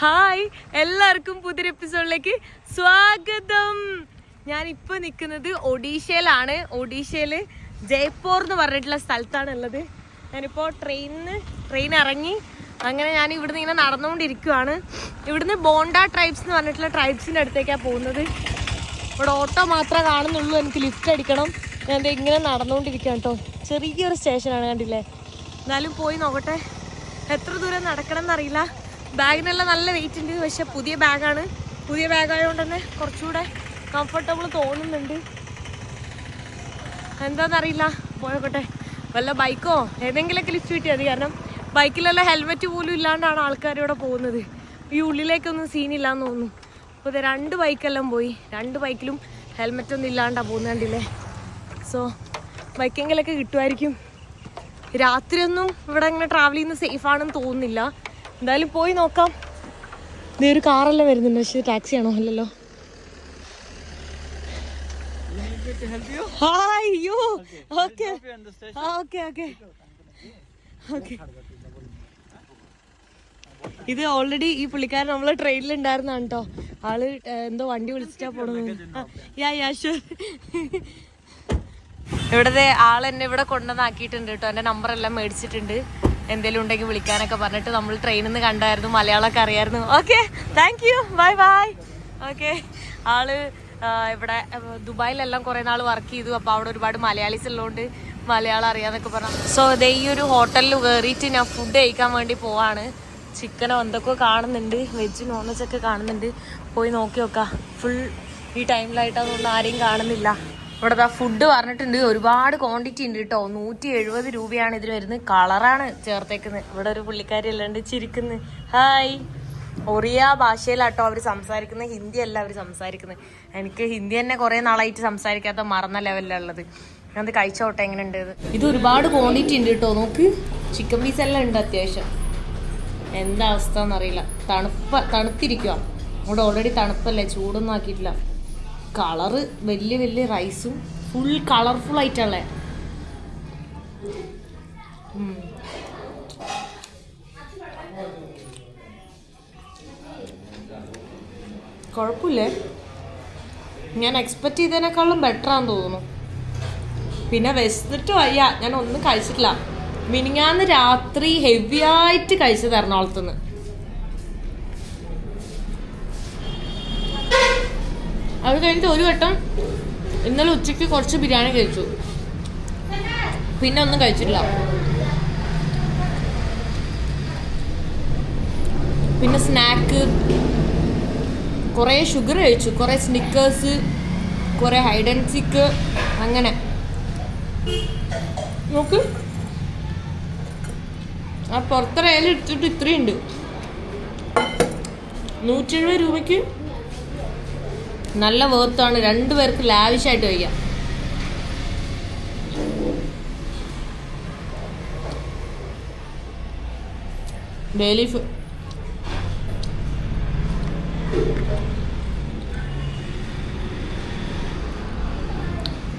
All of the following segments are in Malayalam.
ഹായ്, എല്ലാവർക്കും പുതിയൊരു എപ്പിസോഡിലേക്ക് സ്വാഗതം. ഞാനിപ്പോൾ നിൽക്കുന്നത് ഒഡീഷയിലാണ്. ഒഡീഷയിൽ ജയ്പൂർ എന്ന് പറഞ്ഞിട്ടുള്ള സ്ഥലത്താണ് ഉള്ളത്. ഞാനിപ്പോൾ ട്രെയിൻ ഇറങ്ങി അങ്ങനെ ഞാൻ ഇവിടുന്ന് ഇങ്ങനെ നടന്നുകൊണ്ടിരിക്കുകയാണ്. ഇവിടുന്ന് ബോണ്ട ട്രൈബ്സ് എന്ന് പറഞ്ഞിട്ടുള്ള ട്രൈബ്സിൻ്റെ അടുത്തേക്കാണ് പോകുന്നത്. ഇവിടെ ഓട്ടോ മാത്രമേ കാണുന്നുള്ളൂ. എനിക്ക് ലിഫ്റ്റ് അടിക്കണം. ഞാൻ ഇങ്ങനെ നടന്നുകൊണ്ടിരിക്കുകയാണ് കേട്ടോ. ചെറിയൊരു സ്റ്റേഷനാണ്, കണ്ടില്ലേ? എന്നാലും പോയി നോക്കട്ടെ. എത്ര ദൂരം നടക്കണം എന്നറിയില്ല. ബാഗിനെല്ലാം നല്ല വെയിറ്റ് ഉണ്ട്, പക്ഷെ പുതിയ ബാഗാണ്. പുതിയ ബാഗായതുകൊണ്ട് തന്നെ കുറച്ചുകൂടെ കംഫർട്ടബിൾ തോന്നുന്നുണ്ട്. എന്താണെന്നറിയില്ല, പോയോട്ടെ. വല്ല ബൈക്കോ ഏതെങ്കിലുമൊക്കെ ലിഫ്റ്റ് കിട്ടിയാൽ മതി. കാരണം ബൈക്കിലെല്ലാം ഹെൽമെറ്റ് പോലും ഇല്ലാണ്ടാണ് ആൾക്കാർ ഇവിടെ പോകുന്നത്. ഈ ഉള്ളിലേക്കൊന്നും സീനില്ലാന്ന് തോന്നുന്നു. അപ്പോൾ ഇത് 2 ബൈക്കെല്ലാം പോയി. 2 ബൈക്കിലും ഹെൽമെറ്റൊന്നും ഇല്ലാണ്ടാണ് പോകുന്നത്, കണ്ടില്ലേ? സോ ബൈക്കെങ്കിലൊക്കെ കിട്ടുമായിരിക്കും. രാത്രിയൊന്നും ഇവിടെ ഇങ്ങനെ ട്രാവൽ ചെയ്യുന്നത് സേഫാണെന്ന് തോന്നുന്നില്ല. എന്തായാലും പോയി നോക്കാം. ഇതേ ഒരു കാറെല്ലാം വരുന്നുണ്ട്, പക്ഷേ ടാക്സി ആണോ? അല്ലല്ലോ. Hi U. Okay okay okay okay. ഇത് ഓൾറെഡി ഈ പുള്ളിക്കാരൻ നമ്മളെ ട്രെയിനിൽ ഉണ്ടായിരുന്നാണ് കേട്ടോ. ആള് എന്തോ വണ്ടി വിളിച്ചിട്ടാ പോണത്. Yeah sure. ഇവിടത്തെ ആളെന്നെ ഇവിടെ കൊണ്ടുവന്നാക്കിയിട്ടുണ്ട് കേട്ടോ. എൻ്റെ നമ്പറെല്ലാം മേടിച്ചിട്ടുണ്ട്. എന്തെങ്കിലും ഉണ്ടെങ്കിൽ വിളിക്കാനൊക്കെ പറഞ്ഞിട്ട്. നമ്മൾ ട്രെയിനിൽ നിന്ന് കണ്ടായിരുന്നു, മലയാളമൊക്കെ അറിയായിരുന്നു. Okay, thank you, bye bye. Okay, ആള് ഇവിടെ ദുബായിലെല്ലാം കുറേ നാൾ വർക്ക് ചെയ്തു. അപ്പോൾ അവിടെ ഒരുപാട് മലയാളീസ് ഉള്ളതുകൊണ്ട് മലയാളം അറിയാമെന്നൊക്കെ പറഞ്ഞു. സോ ഇതേ ഈ ഒരു ഹോട്ടലിൽ കയറിയിട്ട് ഞാൻ ഫുഡ് കഴിക്കാൻ വേണ്ടി പോവാണ്. ചിക്കനോ എന്തൊക്കെയോ കാണുന്നുണ്ട്, വെജ് നോൺ വെജ് ഒക്കെ കാണുന്നുണ്ട്. പോയി നോക്കി നോക്കാം. ഫുൾ ഈ ടൈമിലായിട്ടതൊന്നും ആരെയും കാണുന്നില്ല. ഇവിടെ ഫുഡ് പറഞ്ഞിട്ടുണ്ട്, ഒരുപാട് ക്വാണ്ടിറ്റി ഉണ്ട് കേട്ടോ. 170 രൂപയാണ് ഇതിന് വരുന്നത്. കളറാണ് ചേർത്തേക്കുന്നത്. ഇവിടെ ഒരു പുള്ളിക്കാരി എല്ലാം ഉണ്ട്, ചിരിക്കുന്നത്. ഹായ്. ഒറിയ ഭാഷയിലാട്ടോ അവർ സംസാരിക്കുന്നത്, ഹിന്ദി അല്ല അവർ സംസാരിക്കുന്നത്. എനിക്ക് ഹിന്ദി തന്നെ കുറേ നാളായിട്ട് സംസാരിക്കാത്ത മറന്ന ലെവലിലുള്ളത്. ഞാനത് കഴിച്ചോട്ടെ എങ്ങനെയുണ്ട്. ഇത് ഒരുപാട് ക്വാണ്ടിറ്റി ഉണ്ട് കേട്ടോ. നോക്ക്, ചിക്കൻ പീസ് എല്ലാം ഉണ്ട് അത്യാവശ്യം. എന്താ അവസ്ഥ എന്നറിയില്ല. തണുത്തിരിക്കുക. ഇവിടെ ഓൾറെഡി തണുപ്പല്ലേ, ചൂടൊന്നും ആക്കിയിട്ടില്ല. കളറ് വലിയ വലിയ റൈസും ഫുൾ കളർഫുൾ ആയിട്ടുള്ള. കുഴപ്പമില്ലേ, ഞാൻ എക്സ്പെക്ട് ചെയ്തതിനേക്കാളും ബെറ്ററാന്ന് തോന്നുന്നു. പിന്നെ വിശന്നിട്ട് വയ്യ, ഞാൻ ഒന്നും കഴിച്ചിട്ടില്ല. മിനിങ്ങാന്ന് രാത്രി ഹെവി ആയിട്ട് കഴിച്ചത് എറണാകുളത്തുനിന്ന്. അത് കഴിഞ്ഞിട്ട് ഒരു വട്ടം ഇന്നലെ ഉച്ചയ്ക്ക് കുറച്ച് ബിരിയാണി കഴിച്ചു. പിന്നെ ഒന്നും കഴിച്ചിട്ടില്ല. പിന്നെ സ്നാക്ക് കുറേ ഷുഗർ കഴിച്ചു, കുറേ സ്നിക്കേഴ്സ്, കുറേ ഹൈഡ് ആൻഡ് സീക്ക്. അങ്ങനെ നോക്ക്, ആ പുറത്തിറയിൽ ഇട്ടിട്ട് ഇത്രയുണ്ട്. 170 രൂപയ്ക്ക് നല്ല വേർത്താണ്. 2 പേർക്ക് ലാവിഷായിട്ട് കഴിക്കാം. ബേലീഫ്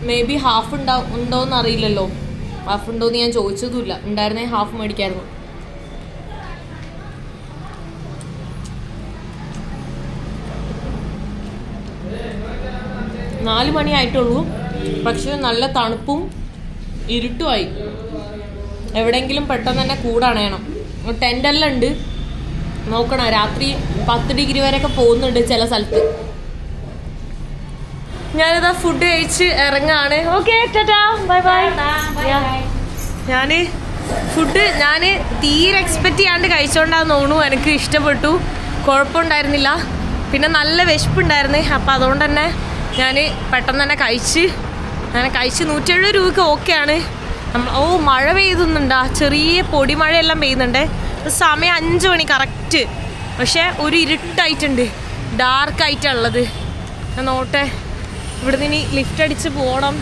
മേ ബി ഹാഫ് ഉണ്ടോയെന്ന് അറിയില്ലല്ലോ. ഹാഫ് ഉണ്ടോയെന്ന് ഞാൻ ചോദിച്ചതുമില്ല. ഉണ്ടായിരുന്നെങ്കിൽ ഹാഫ് മേടിക്കായിരുന്നു. നാല് മണി ആയിട്ടുള്ളൂ, പക്ഷെ നല്ല തണുപ്പും ഇരുട്ടുമായി. എവിടെയെങ്കിലും പെട്ടെന്ന് തന്നെ കൂടണയണം. ടെൻ്റെല്ലാം ഉണ്ട്, നോക്കണം. രാത്രി 10 ഡിഗ്രി വരെയൊക്കെ പോകുന്നുണ്ട് ചില സ്ഥലത്ത്. ഞാനിതാ ഫുഡ് കഴിച്ച് ഇറങ്ങാണ്. Okay, tata, bye bye. ഞാൻ തീരെ എക്സ്പെക്റ്റ് ചെയ്യാണ്ട് കഴിച്ചോണ്ടാന്ന് തോന്നുന്നു. എനിക്ക് ഇഷ്ടപ്പെട്ടു, കുഴപ്പമുണ്ടായിരുന്നില്ല. പിന്നെ നല്ല വിശപ്പുണ്ടായിരുന്നു. അപ്പം അതുകൊണ്ട് തന്നെ ഞാൻ പെട്ടെന്ന് തന്നെ കഴിച്ച് 170 രൂപയ്ക്ക് ഓക്കെയാണ്. മഴ പെയ്യുന്നുണ്ടാ, ചെറിയ പൊടിമഴയെല്ലാം പെയ്യുന്നുണ്ട്. സമയം 5 മണി കറക്റ്റ്. പക്ഷേ ഒരു ഇരുട്ടായിട്ടുണ്ട്, ഡാർക്കായിട്ടുള്ളത്. ഞാൻ നോട്ടെ, ഇവിടുന്ന് ഇനി ലിഫ്റ്റ് അടിച്ച് പോകണം.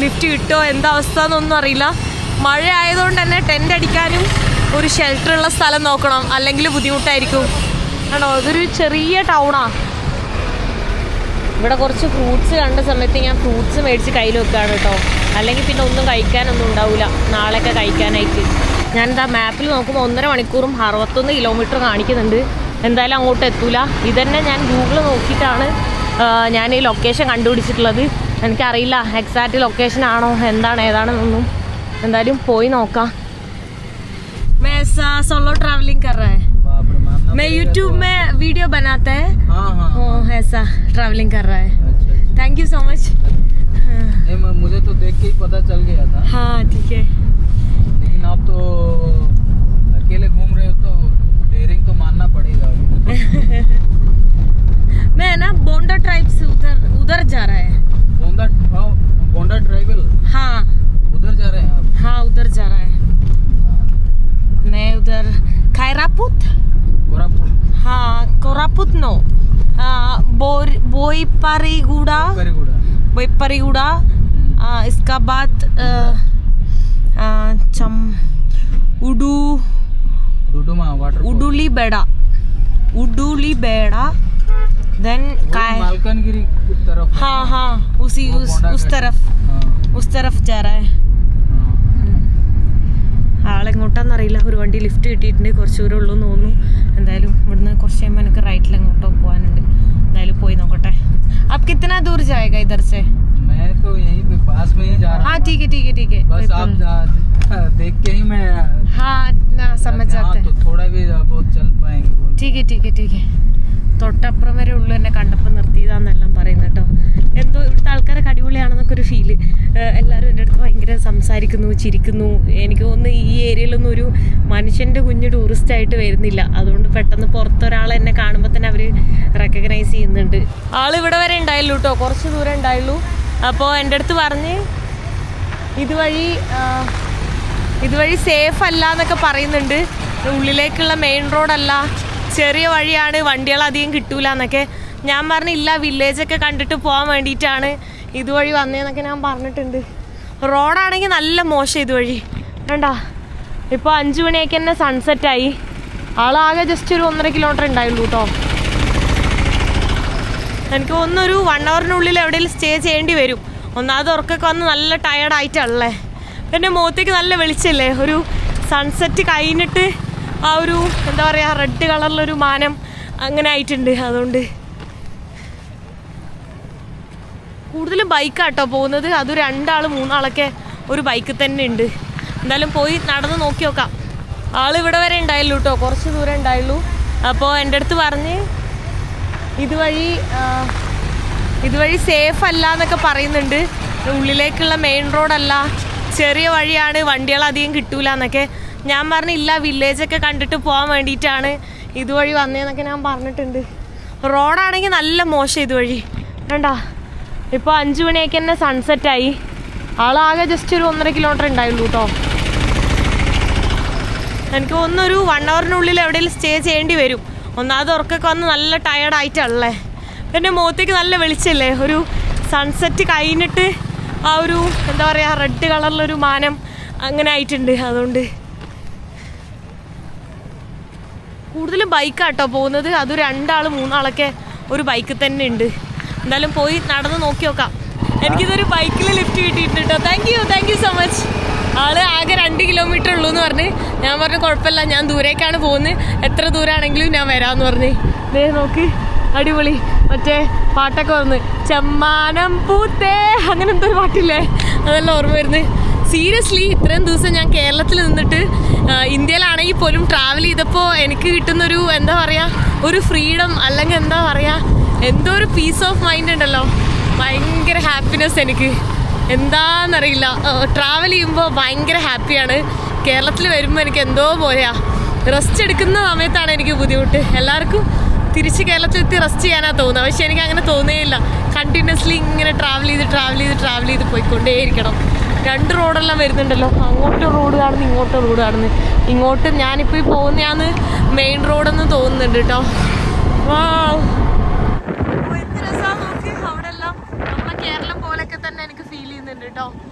ലിഫ്റ്റ് കിട്ടുമോ എന്താ അവസ്ഥ എന്നൊന്നും അറിയില്ല. മഴ ആയതുകൊണ്ട് തന്നെ ടെൻ്റ് അടിക്കാനും ഒരു ഷെൽട്ടറുള്ള സ്ഥലം നോക്കണം, അല്ലെങ്കിൽ ബുദ്ധിമുട്ടായിരിക്കും. ആണോ, ഇതൊരു ചെറിയ ടൗണാണ്. ഇവിടെ കുറച്ച് ഫ്രൂട്ട്സ് കണ്ട സമയത്ത് ഞാൻ ഫ്രൂട്ട്സ് മേടിച്ച് കയ്യിൽ വെക്കുകയാണ് കേട്ടോ. അല്ലെങ്കിൽ പിന്നെ ഒന്നും കഴിക്കാനൊന്നും ഉണ്ടാവില്ല നാളെയൊക്കെ കഴിക്കാനായിട്ട്. ഞാനിതാ മാപ്പിൽ നോക്കുമ്പോൾ 1.5 മണിക്കൂറും 61 കിലോമീറ്റർ കാണിക്കുന്നുണ്ട്. എന്തായാലും അങ്ങോട്ട് എത്തൂല. ഇതന്നെ ഞാൻ ഗൂഗിൾ നോക്കിയിട്ടാണ് ഞാൻ ഈ ലൊക്കേഷൻ കണ്ടുപിടിച്ചിട്ടുള്ളത്. എനിക്കറിയില്ല എക്സാക്റ്റ് ലൊക്കേഷൻ ആണോ എന്താണ് ഏതാണെന്നൊന്നും. എന്തായാലും പോയി നോക്കാം. मैं ऐसा सोलो ट्रैवलिंग कर रहा है, मैं यूट्यूब में वीडियो बनाता है, ऐसा ट्रैवलिंग कर रहा है. Thank you so much. मुझे तो देख के ही पता चल गया था. हाँ ठीक है, लेकिन आप तो अकेले घूम रहे हो तो डेयरिंग तो मानना पड़ेगा. मैं ना बोंडा ट्राइब से उधर जा रहा है. बोंडा ट्राइबल? हाँ उधर जा रहे हैं आप? हाँ उधर जा रहा है. मैं उधर खैरापुत, हाँ कोरापुत नो, बोईपरीगुड़ा, इसका बाद उडुली बेड़ा, देन मालकानगिरी की तरफ. हाँ हाँ उस तरफ जा रहा है. ആളെങ്ങോട്ടാന്നറിയില്ല. ഒരു വണ്ടി ലിഫ്റ്റ് കിട്ടിയിട്ടുണ്ട്. കുറച്ച് ദൂരം ഉള്ളൂ എന്ന് തോന്നുന്നു. എന്തായാലും ഇവിടുന്ന് കുറച്ച് കഴിയുമ്പോൾ എനിക്ക് റൈറ്റിൽ എങ്ങോട്ടോ പോകാനുണ്ട്. എന്തായാലും പോയി നോക്കട്ടെ. आप कितना दूर जाएगा इधर से? मैं तो यहीं पे पास में ही जा रहा हूं. हाँ ठीक है बस आप देख के ही मैं हाँ ना समझ जाते हैं. तो थोड़ा भी बहुत चल पाएंगे. ठीक है. തൊട്ടപ്പുറം വരെ ഉള്ളു എന്നെ കണ്ടപ്പോൾ നിർത്തിയതാന്നെല്ലാം പറയുന്നത് കേട്ടോ. എന്തോ ഇവിടുത്തെ ആൾക്കാരൊക്കെ അടിപൊളിയാണെന്നൊക്കെ ഒരു ഫീല്. എല്ലാവരും എൻ്റെ അടുത്ത് ഭയങ്കര സംസാരിക്കുന്നു, ചിരിക്കുന്നു. എനിക്ക് തോന്നുന്നു ഈ ഏരിയയിലൊന്നും ഒരു മനുഷ്യൻ്റെ കുഞ്ഞ് ടൂറിസ്റ്റായിട്ട് വരുന്നില്ല. അതുകൊണ്ട് പെട്ടെന്ന് പുറത്തൊരാൾ എന്നെ കാണുമ്പോൾ തന്നെ അവർ റെക്കഗ്നൈസ് ചെയ്യുന്നുണ്ട്. ആളിവിടെ വരെ ഉണ്ടായുള്ളൂ കേട്ടോ, കുറച്ച് ദൂരം ഉണ്ടായുള്ളൂ. അപ്പോൾ എൻ്റെ അടുത്ത് പറഞ്ഞ് ഇതുവഴി സേഫ് അല്ല എന്നൊക്കെ പറയുന്നുണ്ട്. ഉള്ളിലേക്കുള്ള മെയിൻ റോഡല്ല, ചെറിയ വഴിയാണ്, വണ്ടികൾ അധികം കിട്ടൂല എന്നൊക്കെ. ഞാൻ പറഞ്ഞില്ല, വില്ലേജൊക്കെ കണ്ടിട്ട് പോകാൻ വേണ്ടിയിട്ടാണ് ഇതുവഴി വന്നതെന്നൊക്കെ ഞാൻ പറഞ്ഞിട്ടുണ്ട്. റോഡാണെങ്കിൽ നല്ല മോശം ഇതുവഴി. വേണ്ട ഇപ്പോൾ 5 മണിയൊക്കെ തന്നെ സൺസെറ്റായി. ആളാകെ ജസ്റ്റ് ഒരു 1.5 കിലോമീറ്റർ ഉണ്ടായുള്ളൂ കേട്ടോ. എനിക്ക് തോന്നുന്നൊരു 1 അവറിനുള്ളിൽ എവിടെയെങ്കിലും സ്റ്റേ ചെയ്യേണ്ടി വരും. ഒന്നാമത് ഉറക്കൊക്കെ വന്ന് നല്ല ടയർഡായിട്ടല്ലേ. എൻ്റെ മുഖത്തേക്ക് നല്ല വെളിച്ചല്ലേ. ഒരു സൺസെറ്റ് കഴിഞ്ഞിട്ട് ആ ഒരു എന്താ പറയുക റെഡ് കളറിലൊരു മാനം അങ്ങനെ ആയിട്ടുണ്ട്. അതുകൊണ്ട് കൂടുതലും ബൈക്കാട്ടോ പോകുന്നത്. അത് 2 ആൾ 3 ആളൊക്കെ ഒരു ബൈക്കിൽ തന്നെ ഉണ്ട്. എന്തായാലും പോയി നടന്ന് നോക്കി നോക്കാം. ആളിവിടെ വരെ ഉണ്ടായുള്ളൂ കേട്ടോ, കുറച്ച് ദൂരം ഉണ്ടായുള്ളൂ. അപ്പോൾ എൻ്റെ അടുത്ത് പറഞ്ഞ് ഇതുവഴി സേഫ് അല്ല എന്നൊക്കെ പറയുന്നുണ്ട്. ഉള്ളിലേക്കുള്ള മെയിൻ റോഡല്ല, ചെറിയ വഴിയാണ്, വണ്ടികൾ അധികം കിട്ടൂല എന്നൊക്കെ. ഞാൻ പറഞ്ഞില്ല, വില്ലേജൊക്കെ കണ്ടിട്ട് പോകാൻ വേണ്ടിയിട്ടാണ് ഇതുവഴി വന്നതെന്നൊക്കെ ഞാൻ പറഞ്ഞിട്ടുണ്ട്. റോഡാണെങ്കിൽ നല്ല മോശം ഇതുവഴി. വേണ്ട ഇപ്പോൾ 5 മണിയൊക്കെ തന്നെ സൺസെറ്റായി. ആളാകെ ജസ്റ്റ് ഒരു 1.5 കിലോമീറ്റർ ഉണ്ടായുള്ളൂ കേട്ടോ. എനിക്ക് തോന്നുന്നൊരു 1 അവറിനുള്ളിൽ എവിടെയെങ്കിലും സ്റ്റേ ചെയ്യേണ്ടി വരും. ഒന്നാമത് ഉറക്കൊക്കെ വന്ന് നല്ല ടയർഡായിട്ടല്ലേ. എൻ്റെ മുഖത്തേക്ക് നല്ല വെളിച്ചല്ലേ. ഒരു സൺസെറ്റ് കഴിഞ്ഞിട്ട് ആ ഒരു എന്താ പറയുക റെഡ് കളറിലൊരു മാനം അങ്ങനെ ആയിട്ടുണ്ട്. അതുകൊണ്ട് കൂടുതലും ബൈക്കാട്ടോ പോകുന്നത്. അത് 2 ആൾ 3 ആളൊക്കെ ഒരു ബൈക്കിൽ തന്നെ ഉണ്ട്. എന്തായാലും പോയി നടന്ന് നോക്കി നോക്കാം. എനിക്കിതൊരു ബൈക്കിൽ ലിഫ്റ്റ് കിട്ടിയിട്ടുണ്ട് കേട്ടോ. Thank you so much. ആള് ആകെ 2 കിലോമീറ്റർ ഉള്ളൂ എന്ന് പറഞ്ഞ്. ഞാൻ പറഞ്ഞു കുഴപ്പമില്ല, ഞാൻ ദൂരേക്കാണ് പോകുന്നത്, എത്ര ദൂരമാണെങ്കിലും ഞാൻ വരാമെന്ന് പറഞ്ഞ്. ദേ നോക്ക്, അടിപൊളി. മറ്റേ പാട്ടൊക്കെ വന്ന് ചെമ്മാനം പൂത്തേ അങ്ങനെ എന്തൊരു പാട്ടില്ലേ, അതെല്ലാം ഓർമ്മ വരുന്നത്. സീരിയസ്ലി ഇത്രയും ദിവസം ഞാൻ കേരളത്തിൽ നിന്നിട്ട് ഇന്ത്യയിലാണെങ്കിൽ പോലും ട്രാവൽ ചെയ്തപ്പോൾ എനിക്ക് കിട്ടുന്നൊരു എന്താ പറയുക ഒരു ഫ്രീഡം, അല്ലെങ്കിൽ എന്താ പറയുക എന്തോ ഒരു പീസ് ഓഫ് മൈൻഡ് ഉണ്ടല്ലോ, ഭയങ്കര ഹാപ്പിനെസ് എനിക്ക്. എന്താണെന്നറിയില്ല, ട്രാവൽ ചെയ്യുമ്പോൾ ഭയങ്കര ഹാപ്പിയാണ്. കേരളത്തിൽ വരുമ്പോൾ എനിക്ക് എന്തോ പോലെയാ. റെസ്റ്റ് എടുക്കുന്ന സമയത്താണ് എനിക്ക് ബുദ്ധിമുട്ട്. എല്ലാവർക്കും തിരിച്ച് കേരളത്തിലെത്തി റെസ്റ്റ് ചെയ്യാനാണ് തോന്നുന്നത്. പക്ഷെ എനിക്ക് അങ്ങനെ തോന്നുകയില്ല. കണ്ടിന്യൂസ്ലി ഇങ്ങനെ ട്രാവൽ ചെയ്ത് പോയിക്കൊണ്ടേയിരിക്കണം. 2 റോഡെല്ലാം വരുന്നുണ്ടല്ലോ, അങ്ങോട്ട് റോഡ് കാണുന്നു, ഇങ്ങോട്ട് റോഡ് കാണുന്നു. ഇങ്ങോട്ട് ഞാനിപ്പോൾ പോകുന്നതാണ് മെയിൻ റോഡെന്ന് തോന്നുന്നുണ്ട് കേട്ടോ. എന്ത് രസമാണ് നോക്കി. അവിടെ എല്ലാം നമ്മളെ കേരളം പോലെയൊക്കെ തന്നെ എനിക്ക് ഫീൽ ചെയ്യുന്നുണ്ട് കേട്ടോ.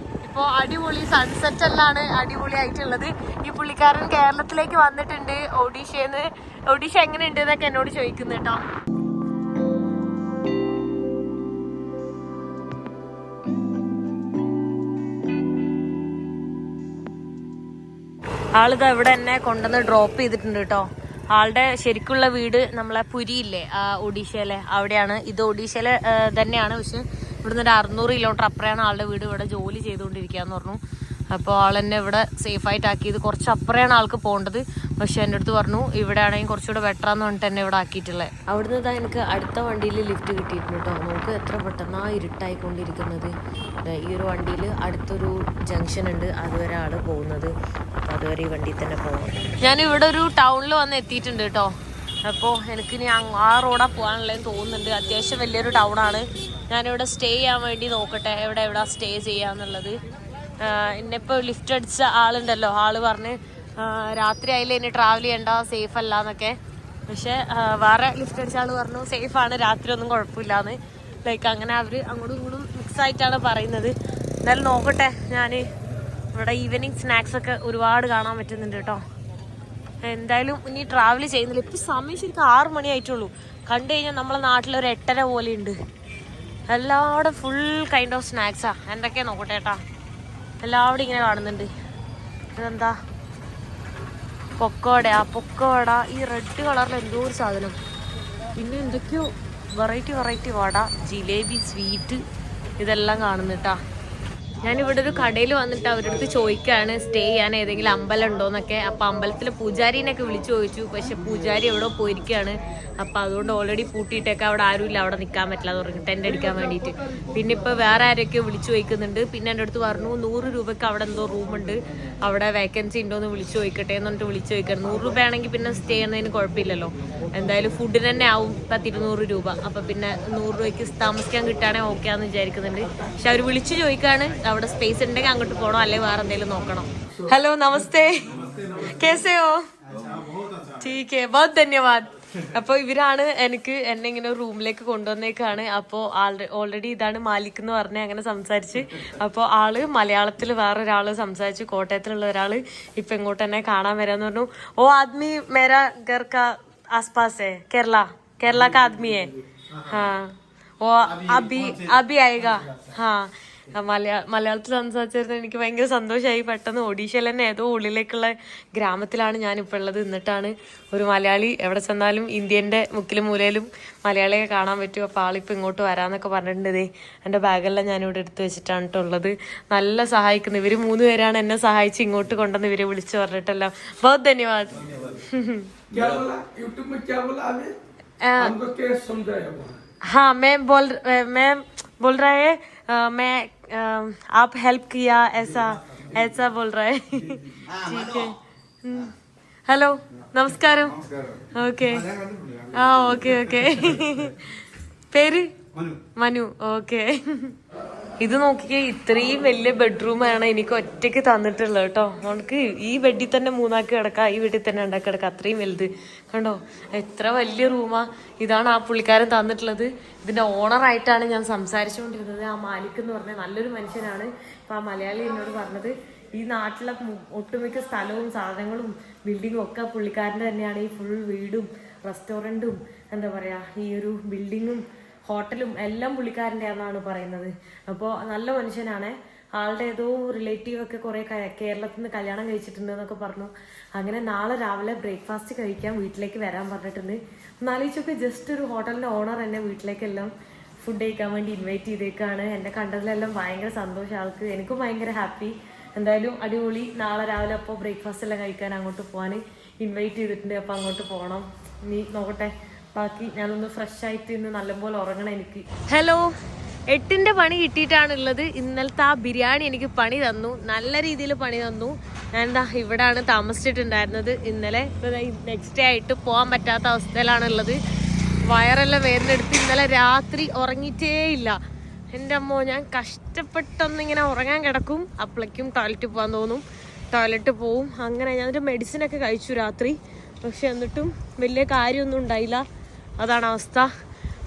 ഇപ്പോൾ അടിപൊളി സൺസെറ്റ് എല്ലാമാണ് അടിപൊളിയായിട്ടുള്ളത്. ഈ പുള്ളിക്കാരൻ കേരളത്തിലേക്ക് വന്നിട്ടുണ്ട് ഒഡീഷയെന്ന്. ഒഡീഷ എങ്ങനെയുണ്ട് എന്നൊക്കെ എന്നോട് ചോദിക്കുന്നു കേട്ടോ. ആളിതാ ഇവിടെ എന്നെ കൊണ്ടുവന്ന് ഡ്രോപ്പ് ചെയ്തിട്ടുണ്ട് കേട്ടോ. ആളുടെ ശരിക്കുള്ള വീട് നമ്മളെ പുരിയില്ലേ, ഒഡീഷയിലെ അവിടെയാണ്. ഇത് ഒഡീഷയിലെ തന്നെയാണ്, പക്ഷെ ഇവിടുന്ന് ഒരു 600 കിലോമീറ്റർ അപ്പുറമാണ് ആളുടെ വീട്. ഇവിടെ ജോലി ചെയ്തുകൊണ്ടിരിക്കുകയെന്ന് പറഞ്ഞു. അപ്പോൾ ആൾ എന്നെ ഇവിടെ സേഫായിട്ട് ആക്കിയത്. കുറച്ച് അപ്പുറമാണ് ആൾക്ക് പോകേണ്ടത്, പക്ഷെ എൻ്റെ അടുത്ത് പറഞ്ഞു ഇവിടെ ആണെങ്കിൽ കുറച്ചുകൂടെ ബെറ്ററാന്ന് പറഞ്ഞിട്ട് എന്നെ ഇവിടെ ആക്കിയിട്ടുള്ളത്. അവിടുന്ന് ഇതാ എനിക്ക് അടുത്ത വണ്ടിയിൽ ലിഫ്റ്റ് കിട്ടിയിട്ടുണ്ട് കേട്ടോ. നമുക്ക് എത്ര പെട്ടെന്നാ ഇരുട്ടായിക്കൊണ്ടിരിക്കുന്നത്. ഈ ഒരു വണ്ടിയിൽ അടുത്തൊരു ജംഗ്ഷൻ ഉണ്ട്, അതുവരെ ആൾ പോകുന്നത്. അപ്പോൾ അതുവരെ ഈ വണ്ടിയിൽ തന്നെ പോകാം. ഞാൻ ഇവിടെ ഒരു ടൗണിൽ വന്ന് എത്തിയിട്ടുണ്ട് കേട്ടോ. അപ്പോൾ എനിക്കിനി ആ റോഡാ പോകാനുള്ളതെന്ന് തോന്നുന്നുണ്ട്. അത്യാവശ്യം വലിയൊരു ടൗണാണ്. ഞാനിവിടെ സ്റ്റേ ചെയ്യാൻ വേണ്ടി നോക്കട്ടെ എവിടെ സ്റ്റേ ചെയ്യാന്നുള്ളത്. എന്നെപ്പോൾ ലിഫ്റ്റ് അടിച്ച ആളുണ്ടല്ലോ, ആള് പറഞ്ഞ് രാത്രി ആയില്ലേ ഇനി ട്രാവൽ ചെയ്യണ്ട, സേഫ് അല്ല എന്നൊക്കെ. പക്ഷെ വേറെ ലിഫ്റ്റ് അടിച്ച ആള് പറഞ്ഞു സേഫാണ്, രാത്രി ഒന്നും കുഴപ്പമില്ലാന്ന്. ലൈക്ക് അങ്ങനെ അവർ അങ്ങോട്ടും ഇങ്ങോട്ടും മിക്സ് ആയിട്ടാണ് പറയുന്നത്. എന്തായാലും നോക്കട്ടെ. ഞാൻ ഇവിടെ ഈവനിങ് സ്നാക്സ് ഒക്കെ ഒരുപാട് കാണാൻ പറ്റുന്നുണ്ട് കേട്ടോ. എന്തായാലും ഇനി ട്രാവൽ ചെയ്യുന്നില്ല. ഇപ്പം സമയം ശരിക്കും 6 മണി ആയിട്ടുള്ളൂ. കണ്ടു കഴിഞ്ഞാൽ നമ്മളെ നാട്ടിലൊരു 8:30 പോലെ ഉണ്ട്. എല്ലാവിടെ ഫുൾ കൈൻഡ് ഓഫ് സ്നാക്സാ. എന്തൊക്കെയാ നോക്കട്ടെ ഏട്ടാ. എല്ലാവിടെ ഇങ്ങനെ കാണുന്നുണ്ട്. ഇതെന്താ പൊക്കോട. ഈ റെഡ് കളറിൽ എന്തോ ഒരു സാധനം. പിന്നെ എന്തൊക്കെയോ വെറൈറ്റി വട, ജിലേബി, സ്വീറ്റ്, ഇതെല്ലാം കാണുന്നുട്ടാ. ഞാനിവിടെ ഒരു കടയിൽ വന്നിട്ട് അവരുടെ അടുത്ത് ചോദിക്കുകയാണ് സ്റ്റേ ചെയ്യാൻ ഏതെങ്കിലും അമ്പലം ഉണ്ടോയെന്നൊക്കെ. അപ്പോൾ അമ്പലത്തിലെ പൂജാരീനൊക്കെ വിളിച്ചു ചോദിച്ചു, പക്ഷെ പൂജാരി എവിടെ പോയിരിക്കുകയാണ്. അപ്പോൾ അതുകൊണ്ട് ഓൾറെഡി പൂട്ടിയിട്ടൊക്കെ അവിടെ ആരുമില്ല, അവിടെ നിൽക്കാൻ പറ്റില്ല എന്ന് പറഞ്ഞു ടെൻ്റ് അടിക്കാൻ വേണ്ടിയിട്ട്. പിന്നെ ഇപ്പോൾ വേറെ ആരൊക്കെ വിളിച്ചു ചോദിക്കുന്നുണ്ട്. പിന്നെ എൻ്റെ അടുത്ത് പറഞ്ഞു 100 രൂപയ്ക്ക് അവിടെ എന്തോ റൂമുണ്ട്, അവിടെ വേക്കൻസി ഉണ്ടോയെന്ന് വിളിച്ചു ചോദിക്കട്ടെ എന്ന് പറഞ്ഞിട്ട് വിളിച്ചു ചോദിക്കണം. 100 രൂപയാണെങ്കിൽ പിന്നെ സ്റ്റേ ചെയ്യുന്നതിന് കുഴപ്പമില്ലല്ലോ. എന്തായാലും ഫുഡിന് തന്നെ ആവും 200 രൂപ. അപ്പോൾ പിന്നെ 100 രൂപയ്ക്ക് താമസിക്കാൻ കിട്ടുകയാണെങ്കിൽ ഓക്കെ ആണെന്ന് വിചാരിക്കുന്നുണ്ട്. പക്ഷെ അവർ വിളിച്ചു ചോദിക്കുകയാണ് അവിടെ സ്പേസ് ഉണ്ടെങ്കിൽ അങ്ങോട്ട് പോകണോ അല്ലെങ്കിൽ വേറെ എന്തെങ്കിലും നോക്കണം. ഹലോ, നമസ്തേ, कैसे हो? ठीक है, बहुत धन्यवाद. അപ്പോൾ ഇവരാണ് എന്നെ ഇങ്ങനെ റൂമിലേക്ക് കൊണ്ടുവന്നേക്കാണ്. അപ്പോൾ ഓൾറെഡി ഇതാണ് മാലിക് എന്ന് പറഞ്ഞ് അങ്ങനെ സംസാരിച്ച്. അപ്പോൾ ആള് മലയാളത്തിൽ വേറൊരാള് സംസാരിച്ചു, കോട്ടയത്തിലുള്ള ഒരാള് ഇപ്പൊ ഇങ്ങോട്ട് തന്നെ കാണാൻ വരാന്ന് പറഞ്ഞു. ഓ ആദ്മി മേരാ ഘർ കാ ആസ്പാസ് है, केरला का आदमी है. हाँ, वो अभी आएगा. हाँ, മലയാളത്തിൽ സംസാരിച്ചിരുന്നത് എനിക്ക് ഭയങ്കര സന്തോഷമായി. പെട്ടെന്ന് ഒഡീഷയിൽ തന്നെ ഏതോ ഉള്ളിലേക്കുള്ള ഗ്രാമത്തിലാണ് ഞാനിപ്പോൾ ഉള്ളത്. എന്നിട്ടാണ് ഒരു മലയാളി എവിടെ ചെന്നാലും ഇന്ത്യൻ്റെ മുക്കിലും മൂലയിലും മലയാളിയെ കാണാൻ പറ്റും. അപ്പോൾ ആളിപ്പോൾ ഇങ്ങോട്ട് വരാമെന്നൊക്കെ പറഞ്ഞിട്ടുണ്ട്. എൻ്റെ ബാഗെല്ലാം ഞാനിവിടെ എടുത്ത് വെച്ചിട്ടാണ് കേട്ടുള്ളത്. നല്ല സഹായിക്കുന്നു. ഇവർ 3 പേരാണ് എന്നെ സഹായിച്ച് ഇങ്ങോട്ട് കൊണ്ടുവന്ന് ഇവരെ വിളിച്ചു പറഞ്ഞിട്ടല്ലോ. ബഹുത് ധന്യവാദ്. हाँ, मैं बोल रहा है मैं आप हेल्प किया ऐसा बोल रहा है. ठीक है. हेलो, നമസ്കാരം. ഓക്കെ. ആ ഓക്കെ. പേര് മനു. ഓക്കെ. ഇത് നോക്കിക്കേ, ഇത്രയും വലിയ ബെഡ്റൂമാണ് എനിക്ക് ഒറ്റയ്ക്ക് തന്നിട്ടുള്ളത് കേട്ടോ. നമുക്ക് ഈ ബെഡിൽ തന്നെ 3 ആക്കി കിടക്കാം, ഈ വീട്ടിൽ തന്നെ 2 ആക്കി കിടക്കാം. അത്രയും വലുത് കണ്ടോ, എത്ര വലിയ റൂമാ. ഇതാണ് ആ പുള്ളിക്കാരൻ തന്നിട്ടുള്ളത്. ഇതിന്റെ ഓണറായിട്ടാണ് ഞാൻ സംസാരിച്ചുകൊണ്ടിരുന്നത്. ആ മാലിക് എന്ന് പറഞ്ഞ നല്ലൊരു മനുഷ്യനാണ്. ഇപ്പൊ ആ മലയാളി എന്നോട് പറഞ്ഞത് ഈ നാട്ടിലെ ഒട്ടുമിക്ക സ്ഥലവും സാധനങ്ങളും ബിൽഡിങ്ങും ഒക്കെ പുള്ളിക്കാരൻ്റെ തന്നെയാണ്. ഈ ഫുൾ വീടും റെസ്റ്റോറൻറ്റും എന്താ പറയാ, ഈ ഒരു ബിൽഡിങ്ങും ഹോട്ടലും എല്ലാം പുള്ളിക്കാരൻ്റെ ആണെന്നാണ് പറയുന്നത്. അപ്പോൾ നല്ല മനുഷ്യനാണ്. ആളുടെ ഏതോ റിലേറ്റീവ് ഒക്കെ കുറേ കേരളത്തിൽ നിന്ന് കല്യാണം കഴിച്ചിട്ടുണ്ട് എന്നൊക്കെ പറഞ്ഞു. അങ്ങനെ നാളെ രാവിലെ ബ്രേക്ക്ഫാസ്റ്റ് കഴിക്കാൻ വീട്ടിലേക്ക് വരാൻ പറഞ്ഞിട്ടുണ്ട്. എന്നാലോചിച്ചൊക്കെ ജസ്റ്റ് ഒരു ഹോട്ടലിൻ്റെ ഓണർ എന്നെ വീട്ടിലേക്കെല്ലാം ഫുഡ് കഴിക്കാൻ വേണ്ടി ഇൻവൈറ്റ് ചെയ്തേക്കാണ്. എന്നെ കണ്ടതിലെല്ലാം ഭയങ്കര സന്തോഷം ആൾക്ക്. എനിക്കും ഭയങ്കര ഹാപ്പി. എന്തായാലും അടിപൊളി. നാളെ രാവിലെ അപ്പോൾ ബ്രേക്ക്ഫാസ്റ്റ് എല്ലാം കഴിക്കാൻ അങ്ങോട്ട് പോകാൻ ഇൻവൈറ്റ് ചെയ്തിട്ടുണ്ട്. അപ്പോൾ അങ്ങോട്ട് പോകണം. ഇനി നോക്കട്ടെ, ബാക്കി ഞാനൊന്ന് ഫ്രഷ് ആയിട്ട് ഇന്ന് നല്ലപോലെ ഉറങ്ങണം എനിക്ക്. ഹലോ, 8ന്റെ പണി കിട്ടിയിട്ടാണുള്ളത്. ഇന്നലത്തെ ആ ബിരിയാണി എനിക്ക് പണി തന്നു, നല്ല രീതിയിൽ പണി തന്നു. ഞാൻ എന്താ ഇവിടെയാണ് താമസിച്ചിട്ടുണ്ടായിരുന്നത് ഇന്നലെ. നെക്സ്റ്റ് ഡേ ആയിട്ട് പോകാൻ പറ്റാത്ത അവസ്ഥയിലാണുള്ളത്. വയറെല്ലാം വേദനെടുത്ത് ഇന്നലെ രാത്രി ഉറങ്ങിയിട്ടേ ഇല്ല. എൻ്റെ അമ്മോ, ഞാൻ കഷ്ടപ്പെട്ടൊന്നിങ്ങനെ ഉറങ്ങാൻ കിടക്കും, അപ്പോഴേക്കും ടോയ്ലറ്റിൽ പോകാൻ തോന്നും, ടോയ്ലറ്റ് പോവും. അങ്ങനെ ഞാനൊരു മെഡിസിനൊക്കെ കഴിച്ചു രാത്രി. പക്ഷെ എന്നിട്ടും വലിയ കാര്യമൊന്നും ഉണ്ടായില്ല. അതാണ് അവസ്ഥ.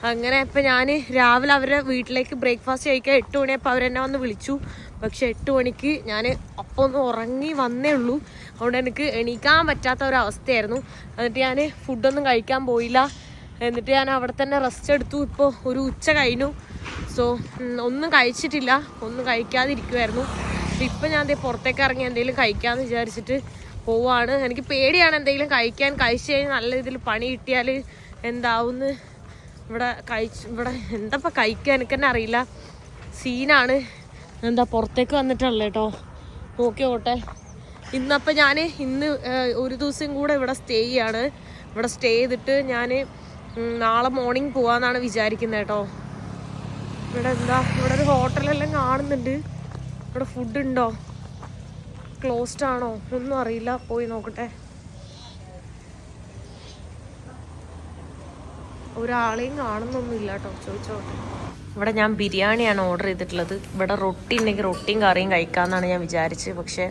അങ്ങനെ ഇപ്പം ഞാൻ രാവിലെ അവരുടെ വീട്ടിലേക്ക് ബ്രേക്ക്ഫാസ്റ്റ് കഴിക്കാൻ 8 മണിയപ്പോൾ അവരെന്നെ വന്ന് വിളിച്ചു. പക്ഷെ 8 മണിക്ക് ഞാൻ അപ്പം ഒന്ന് ഉറങ്ങി വന്നേ ഉള്ളൂ. അതുകൊണ്ട് എനിക്ക് എണീക്കാൻ പറ്റാത്ത ഒരവസ്ഥയായിരുന്നു. എന്നിട്ട് ഞാൻ ഫുഡൊന്നും കഴിക്കാൻ പോയില്ല. എന്നിട്ട് ഞാൻ അവിടെ തന്നെ റെസ്റ്റ് എടുത്തു. ഇപ്പോൾ ഒരു ഉച്ച കഴിഞ്ഞു. സോ ഒന്നും കഴിച്ചിട്ടില്ല, ഒന്നും കഴിക്കാതിരിക്കുമായിരുന്നു. ഇപ്പം ഞാൻ പുറത്തേക്ക് ഇറങ്ങി എന്തെങ്കിലും കഴിക്കാമെന്ന് വിചാരിച്ചിട്ട് പോവാണ്. എനിക്ക് പേടിയാണ് എന്തെങ്കിലും കഴിച്ചു കഴിഞ്ഞാൽ നല്ല രീതിയിൽ പണി കിട്ടിയാൽ എന്താവുന്ന്. ഇവിടെ എന്താ കഴിക്കാൻ എനിക്ക് തന്നെ അറിയില്ല. സീനാണ്. എന്താ പുറത്തേക്ക് വന്നിട്ടുള്ളത് കേട്ടോ. നോക്കിയോട്ടെ. ഇന്നപ്പോൾ ഞാൻ ഇന്ന് ഒരു ദിവസം കൂടെ ഇവിടെ സ്റ്റേ ചെയ്യാണ്. ഇവിടെ സ്റ്റേ ചെയ്തിട്ട് ഞാൻ നാളെ മോർണിംഗ് പോവാന്നാണ് വിചാരിക്കുന്നത് കേട്ടോ. ഇവിടെ ഒരു ഹോട്ടലെല്ലാം കാണുന്നുണ്ട്. ഇവിടെ ഫുഡ് ഉണ്ടോ, ക്ലോസ്ഡ് ആണോ ഒന്നും അറിയില്ല. പോയി നോക്കട്ടെ. ഒരാളെയും കാണുന്നൊന്നുമില്ല കേട്ടോ. ചോദിച്ചോട്ടെ. ഇവിടെ ഞാൻ ബിരിയാണിയാണ് ഓർഡർ ചെയ്തിട്ടുള്ളത്. ഇവിടെ റൊട്ടി ഉണ്ടെങ്കിൽ റൊട്ടിയും കറിയും കഴിക്കാമെന്നാണ് ഞാൻ വിചാരിച്ചത്. പക്ഷേ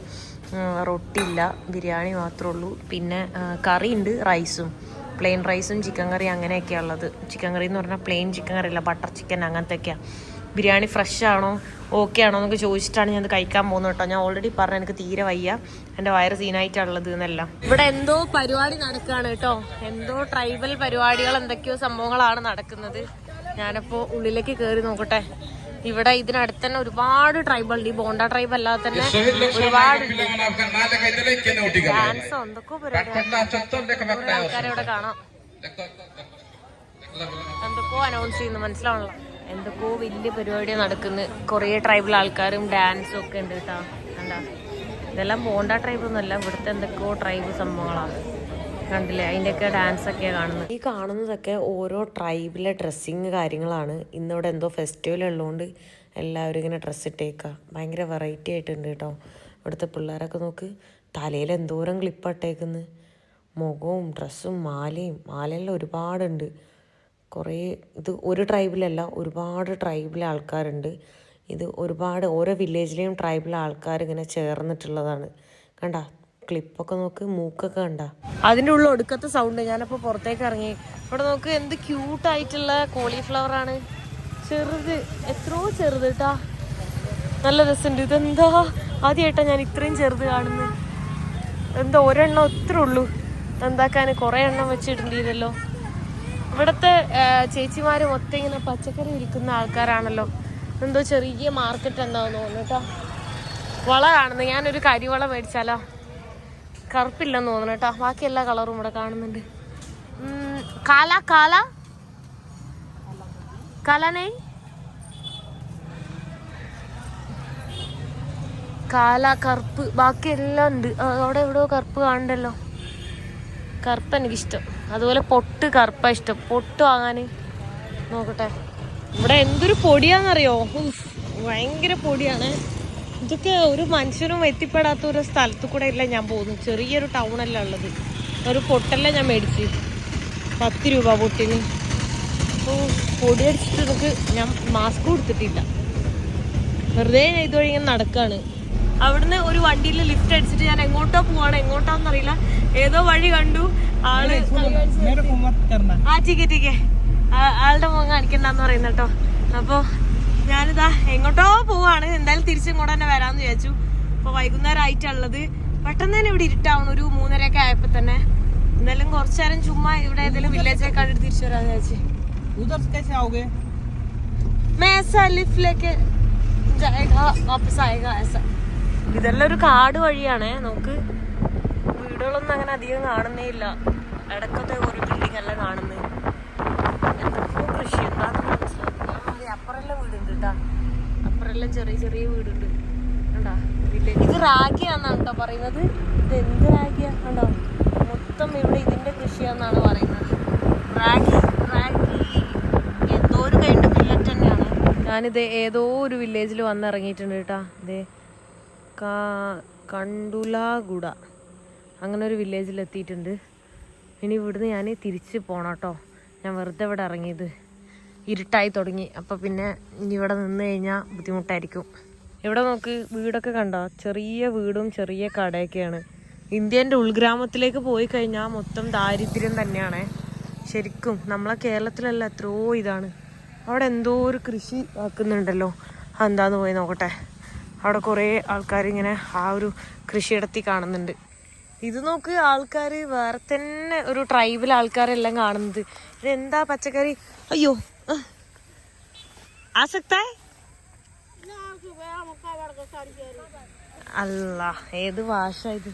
റൊട്ടി ഇല്ല, ബിരിയാണി മാത്രമേ ഉള്ളൂ. പിന്നെ കറി ഉണ്ട്, റൈസും, പ്ലെയിൻ റൈസും ചിക്കൻ കറി അങ്ങനെയൊക്കെയാണ് ഉള്ളത്. ചിക്കൻ കറി എന്ന് പറഞ്ഞാൽ പ്ലെയിൻ ചിക്കൻ കറി അല്ല, ബട്ടർ ചിക്കൻ അങ്ങനത്തെയൊക്കെയാണ്. ബിരിയാണി ഫ്രഷ് ആണോ ഓക്കെ ആണോ എന്നൊക്കെ ചോദിച്ചിട്ടാണ് ഞാൻ കഴിക്കാൻ പോകുന്നത് കേട്ടോ. ഞാൻ ഓൾറെഡി പറഞ്ഞു എനിക്ക് തീരെ വയ്യ, എൻ്റെ വയറ് സീനായിട്ടുള്ളത് എന്നെല്ലാം. ഇവിടെ എന്തോ പരിപാടി നടക്കുകയാണ് കേട്ടോ. എന്തോ ട്രൈബൽ പരിപാടികൾ എന്തൊക്കെയോ സംഭവങ്ങളാണ് നടക്കുന്നത്. ഞാനപ്പോൾ ഉള്ളിലേക്ക് കയറി നോക്കട്ടെ. ഇവിടെ ഇതിനടുത്ത് തന്നെ ഒരുപാട് ട്രൈബൽ ഉണ്ട്. ഈ ബോണ്ട ട്രൈബ് അല്ലാതെ തന്നെ ഒരുപാട് ഡാൻസോ എന്തൊക്കെയോ പരിപാടി ആൾക്കാരെ ഇവിടെ കാണാം. എന്തൊക്കെയോ അനൗൺസ് ചെയ്യുന്നു, മനസ്സിലാവണല്ലോ. എന്തൊക്കെയോ വലിയ പരിപാടിയാണ് നടക്കുന്നത്. കുറേ ട്രൈബൽ ആൾക്കാരും ഡാൻസും ഒക്കെ ഉണ്ട് കേട്ടോ. കണ്ടാ, ഇതെല്ലാം ബോണ്ട ട്രൈബ് ഒന്നുമല്ല, ഇവിടുത്തെ എന്തൊക്കെയോ ട്രൈബ് സംഭവങ്ങളാണ്. കണ്ടില്ലേ, അതിൻ്റെയൊക്കെ ഡാൻസൊക്കെയാണ് കാണുന്നത്. ഈ കാണുന്നതൊക്കെ ഓരോ ട്രൈബിലെ ഡ്രസ്സിങ് കാര്യങ്ങളാണ്. ഇന്നിവിടെ എന്തോ ഫെസ്റ്റിവൽ ഉള്ളതുകൊണ്ട് എല്ലാവരും ഇങ്ങനെ ഡ്രസ്സ് ഇട്ടേക്കുക. ഭയങ്കര വെറൈറ്റി ആയിട്ടുണ്ട് കേട്ടോ. ഇവിടുത്തെ പിള്ളേരൊക്കെ നോക്ക്, തലയിൽ എന്തോരം ക്ലിപ്പിട്ടേക്കുന്നു. മുഖവും ഡ്രസ്സും മാലയെല്ലാം ഒരുപാടുണ്ട്. കുറേ ഇത് ഒരു ട്രൈബിലല്ല, ഒരുപാട് ട്രൈബിലെ ആൾക്കാരുണ്ട്. ഇത് ഒരുപാട് ഓരോ വില്ലേജിലെയും ട്രൈബിലെ ആൾക്കാർ ഇങ്ങനെ ചേർന്നിട്ടുള്ളതാണ്. കണ്ട ക്ലിപ്പൊക്കെ നോക്ക്, മൂക്കൊക്കെ കണ്ട. അതിൻ്റെ ഉള്ളിൽ ഒടുക്കത്തെ സൗണ്ട്. ഞാനപ്പോൾ പുറത്തേക്ക് ഇറങ്ങി. ഇവിടെ നോക്ക്, എന്ത് ക്യൂട്ടായിട്ടുള്ള കോളിഫ്ലവറാണ്. ചെറുത്, എത്രയോ ചെറുത് കേട്ടാ. നല്ല രസമുണ്ട്. ഇതെന്താ ആദ്യമായിട്ടാണ് ഞാൻ ഇത്രയും ചെറുത് കാണുന്നത്. എന്താ ഒരെണ്ണം ഒത്തിരി ഉള്ളൂ. എന്താക്കാൻ കുറേ എണ്ണം വെച്ചിട്ടുണ്ടല്ലോ. ഇവിടുത്തെ ചേച്ചിമാർ മൊത്തം ഇങ്ങനെ പച്ചക്കറി വിൽക്കുന്ന ആൾക്കാരാണല്ലോ. എന്തോ ചെറിയ മാർക്കറ്റ് എന്താണെന്ന് തോന്നുന്നു കേട്ടോ. വള കാണുന്നത്. ഞാനൊരു കരിവള മേടിച്ചാലോ? കറുപ്പില്ലെന്ന് തോന്നുന്നു കേട്ടോ. ബാക്കി എല്ലാ കളറും ഇവിടെ കാണുന്നുണ്ട്. കറുപ്പ്, ബാക്കി എല്ലാം ഉണ്ട്. അവിടെ എവിടെയോ കറുപ്പ് കാണണ്ടല്ലോ. കറുപ്പ് എനിക്കിഷ്ടം. അതുപോലെ പൊട്ട് കറുപ്പാണ് ഇഷ്ടം. പൊട്ട് വാങ്ങാൻ നോക്കട്ടെ. ഇവിടെ എന്തൊരു പൊടിയാണെന്നറിയോ? ഭയങ്കര പൊടിയാണ്. ഇതൊക്കെ ഒരു മനുഷ്യനും എത്തിപ്പെടാത്ത ഒരു സ്ഥലത്ത് കൂടെ ഇല്ല ഞാൻ പോകുന്നു. ചെറിയൊരു ടൗണല്ല ഉള്ളത്. ഒരു പൊട്ടെല്ലാം ഞാൻ മേടിച്ച് 10 രൂപ പൊട്ടിന്. പൊടി അടിച്ചിട്ട് നമുക്ക് ഞാൻ മാസ്ക് കൊടുത്തിട്ടില്ല. വെറുതെ ഞാൻ ഇതുവഴി ഇങ്ങനെ നടക്കുകയാണ്. അവിടുന്ന് ഒരു വണ്ടിയിൽ ലിഫ്റ്റ് അടിച്ചിട്ട് ഞാൻ എങ്ങോട്ടോ പോവാണ്, എങ്ങോട്ടാന്നറിയില്ല. ഏതോ വഴി കണ്ടു. ആള് ടീക്കേ ആളുടെ മുഖം കാണിക്കണ്ടെന്ന് പറയുന്ന കേട്ടോ. അപ്പോൾ ഞാനിതാ എങ്ങോട്ടോ പോവാണ്. എന്തായാലും തിരിച്ചിങ്ങോട്ട് തന്നെ വരാമെന്ന് വിചാരിച്ചു. അപ്പോൾ വൈകുന്നേരം ആയിട്ടുള്ളത്. പെട്ടെന്ന് തന്നെ ഇവിടെ ഇരുട്ടാവണം. ഒരു 3:30 ആയപ്പോൾ തന്നെ. എന്തായാലും കുറച്ചു നേരം ചുമ്മാ ഇവിടെ ഏതെങ്കിലും വില്ലേജൊക്കെ കണ്ടിട്ട് തിരിച്ചു വരാമെന്ന് വിചാരിച്ചു. ഇതെല്ലാം ഒരു കാട് വഴിയാണേ. നമുക്ക് വീടുകളൊന്നും അങ്ങനെ അധികം കാണുന്നേ ഇല്ല. ഇടക്കത്തെ ഒരു ബിൽഡിംഗ് അല്ല കാണുന്നത്. എന്തൊക്കെയോ കൃഷി എന്താണെന്ന് മനസ്സിലാക്കി. അപ്പുറമെല്ലാം വീടുണ്ട് കേട്ടാ. അപ്പുറമെല്ലാം ചെറിയ ചെറിയ വീടുണ്ട് കണ്ടാ. ഇത് റാഗിയാന്നാണ് കേട്ടോ പറയുന്നത്. ഇത് എന്ത് റാഗിയാ കണ്ടോ? മൊത്തം ഇവിടെ ഇതിന്റെ കൃഷിയാന്നാണ് പറയുന്നത്. റാഗി എന്തോ ഒരു കൈണ്ട് മില്ലറ്റ് തന്നെയാണ്. ഞാനിത് ഏതോ ഒരു വില്ലേജിൽ വന്നിറങ്ങിയിട്ടുണ്ട് കേട്ടാ. ഇതേ കണ്ടുലാഗുഡ അങ്ങനെ ഒരു വില്ലേജിൽ എത്തിയിട്ടുണ്ട്. ഇനി ഇവിടുന്ന് ഞാൻ തിരിച്ച് പോകണം കേട്ടോ. ഞാൻ വെറുതെ ഇവിടെ ഇറങ്ങിയത്. ഇരുട്ടായി തുടങ്ങി. അപ്പോൾ പിന്നെ ഇനി ഇവിടെ നിന്ന് കഴിഞ്ഞാൽ ബുദ്ധിമുട്ടായിരിക്കും. ഇവിടെ നോക്ക്, വീടൊക്കെ കണ്ടോ? ചെറിയ വീടും ചെറിയ കടയൊക്കെയാണ്. ഇന്ത്യൻ്റെ ഉൾഗ്രാമത്തിലേക്ക് പോയി കഴിഞ്ഞാൽ മൊത്തം ദാരിദ്ര്യം തന്നെയാണ്. ശരിക്കും നമ്മളെ കേരളത്തിലല്ല എത്രയോ ഇതാണ്. അവിടെ എന്തോ ഒരു കൃഷി ആക്കുന്നുണ്ടല്ലോ. എന്താന്ന് പോയി നോക്കട്ടെ. അവിടെ കുറേ ആൾക്കാരിങ്ങനെ ആ ഒരു കൃഷിയിടത്തിൽ കാണുന്നുണ്ട്. ഇത് നോക്ക്, ആൾക്കാർ വേറെ തന്നെ ഒരു ട്രൈബിൽ ആൾക്കാരെല്ലാം കാണുന്നത്. ഇതെന്താ പച്ചക്കറി? അയ്യോ ആസക്തായ് അല്ല, ഏത് ഭാഷ ഇത്?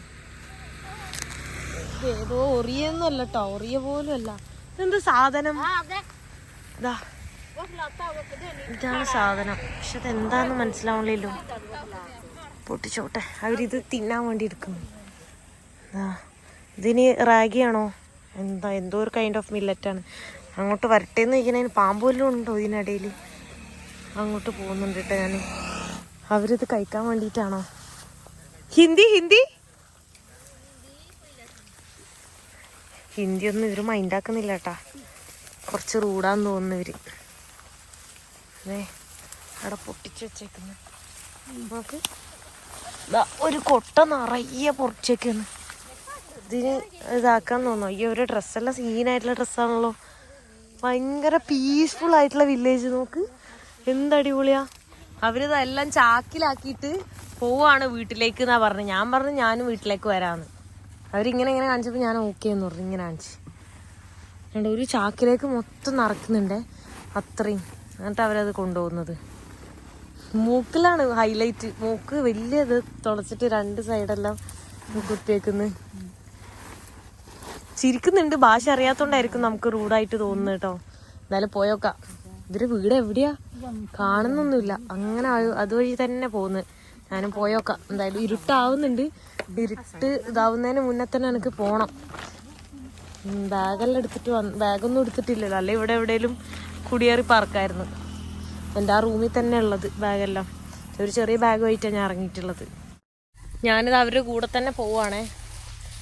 ഇത് ഏതോ ഒറിയൊന്നുമല്ല കേട്ടോ, ഒറിയ പോലും അല്ല. ഇതെന്ത് സാധനം? ഇതാ ഇതാണ് സാധനം. പക്ഷെ അതെന്താന്ന് മനസ്സിലാവണില്ലല്ലോ. പൊട്ടിച്ചോട്ടെ. അവരിത് തിന്നാൻ വേണ്ടി എടുക്കുന്നു. ഇതിന് റാഗിയാണോ എന്താ, എന്തോ ഒരു കൈൻഡ് ഓഫ് മില്ലറ്റാണ്. അങ്ങോട്ട് വരട്ടേന്ന് ചോദിക്കണേന് പാമ്പ് വല്ലതും ഉണ്ടോ ഇതിനിടയിൽ? അങ്ങോട്ട് പോകുന്നുണ്ട് കേട്ടോ ഞാൻ. അവരിത് കഴിക്കാൻ വേണ്ടിയിട്ടാണോ? ഹിന്ദി ഹിന്ദി ഹിന്ദി ഒന്നും ഇവർ മൈൻഡാക്കുന്നില്ല കേട്ടാ. കുറച്ച് റൂഡാന്ന് തോന്നുന്നു ഇവര്. അവിടെ പൊട്ടിച്ച് വെച്ചേക്കുന്നു. നമുക്ക് ഒരു കൊട്ട നിറയെ പൊറിച്ചേക്കുന്നു. ഇതിന് ഇതാക്കാൻ തോന്നുന്നു. അയ്യോ ഒരു ഡ്രസ്സെല്ലാം സീനായിട്ടുള്ള ഡ്രസ്സാണല്ലോ. ഭയങ്കര പീസ്ഫുൾ ആയിട്ടുള്ള വില്ലേജ്. നോക്ക് എന്തടിപൊളിയാ. അവരിതെല്ലാം ചാക്കിലാക്കിയിട്ട് പോവാണ് വീട്ടിലേക്ക് എന്നാ പറഞ്ഞു. ഞാൻ പറഞ്ഞു ഞാനും വീട്ടിലേക്ക് വരാമെന്ന്. അവരിങ്ങനെ ഇങ്ങനെ കാണിച്ചപ്പോൾ ഞാൻ ഓക്കെ എന്ന് പറഞ്ഞു. ഇങ്ങനെ കാണിച്ച് രണ്ട് ഒരു ചാക്കിലേക്ക് മൊത്തം നിറക്കുന്നുണ്ടേ അത്രയും. എന്നിട്ട് അവരത് കൊണ്ടുപോകുന്നത്. മൂക്കിലാണ് ഹൈലൈറ്റ്. മൂക്ക് വലിയത് തുളച്ചിട്ട് രണ്ട് സൈഡെല്ലാം കുത്തിയേക്കുന്നു. ചിരിക്കുന്നുണ്ട്. ഭാഷ അറിയാത്തോണ്ടായിരിക്കും നമുക്ക് റൂഡായിട്ട് തോന്നുന്നത് കേട്ടോ. എന്തായാലും പോയോക്കാം. ഇവര് വീട് എവിടെയാ കാണുന്നൊന്നുമില്ല. അങ്ങനെ അതുവഴി തന്നെ പോകുന്നത്. ഞാനും പോയോക്കാം. എന്തായാലും ഇരുട്ടാവുന്നുണ്ട്. ഇരുട്ട് ഇതാവുന്നതിന് മുന്നേ തന്നെ എനിക്ക് പോണം. ബാഗെല്ലാം എടുത്തിട്ട് ബാഗൊന്നും എടുത്തിട്ടില്ലല്ലോ. അല്ലെ ഇവിടെ എവിടെയെങ്കിലും കുടിയേറി പാർക്കായിരുന്നു. എൻ്റെ ആ റൂമിൽ തന്നെ ഉള്ളത് ബാഗെല്ലാം. ഒരു ചെറിയ ബാഗുമായിട്ടാണ് ഞാൻ ഇറങ്ങിയിട്ടുള്ളത്. ഞാനിത് അവരുടെ കൂടെ തന്നെ പോവാണേ.